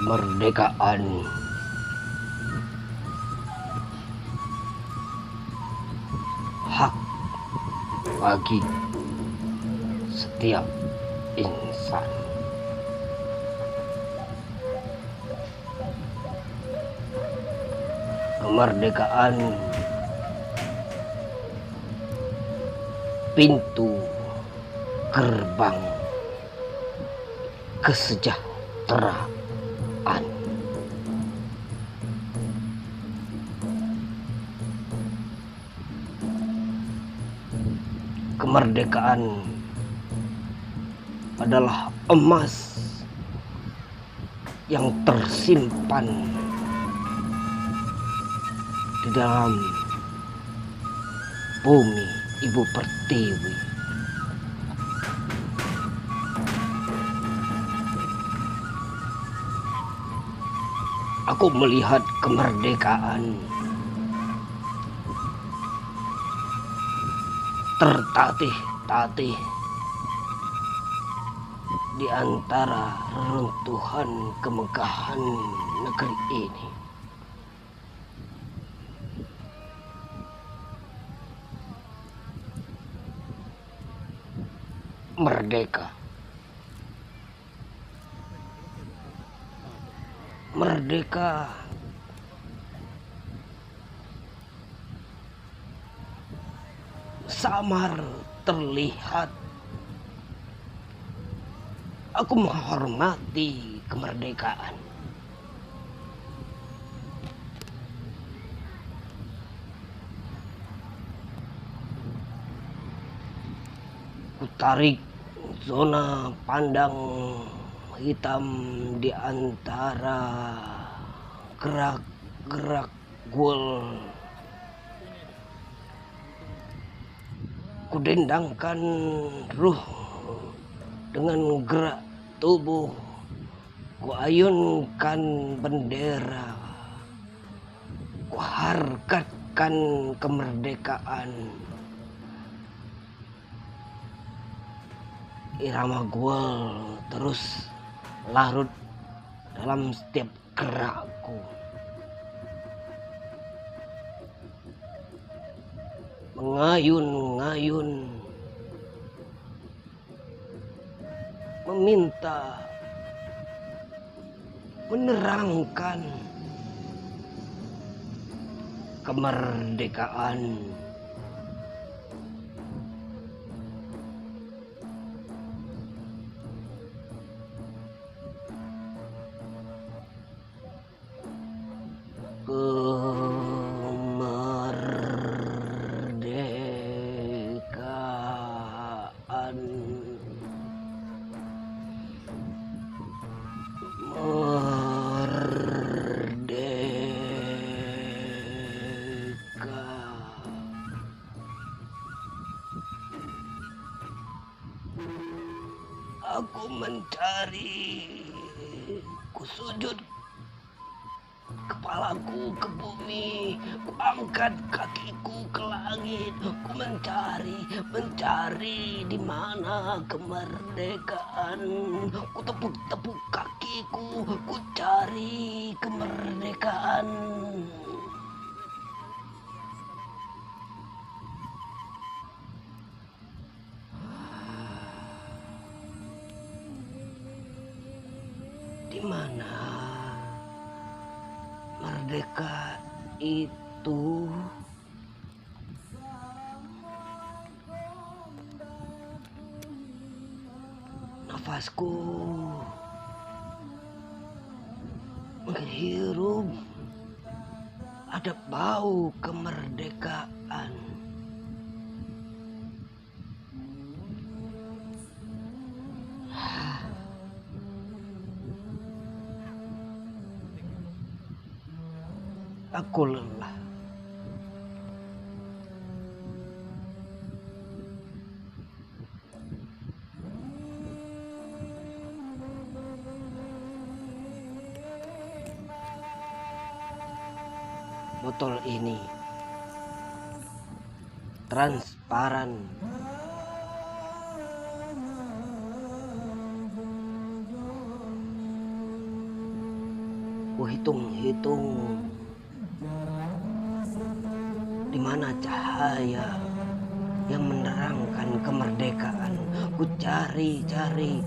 kemerdekaan hak bagi setiap insan. Kemerdekaan pintu gerbang kesejahteraan. Kemerdekaan adalah emas yang tersimpan di dalam bumi Ibu Pertiwi. Aku melihat kemerdekaan tertatih-tatih di antara reruntuhan kemegahan negeri ini. Merdeka. Merdeka samar terlihat. Aku menghormati kemerdekaan. Ku tarik zona pandang hitam di antara gerak-gerak gol. Ku dendangkan ruh dengan gerak tubuh. Ku ayunkan bendera. Ku harkatkan kemerdekaan. Irama gol terus larut dalam setiap gerakku. Mengayun-ngayun, meminta, menerangkan kemerdekaan. Kemerdekaan. Merdeka. Aku mencari, ku sujud kepalaku ke bumi, ku angkat kakiku ke langit, ku mencari di mana kemerdekaan. Ku tepuk-tepuk kakiku, ku cari kemerdekaan. Di mana merdeka itu? Nafasku menghirup, ada bau kemerdekaan. Aku lelah. Botol ini transparan. Ku hitung-hitung di mana cahaya yang menerangkan kemerdekaan. Ku cari-cari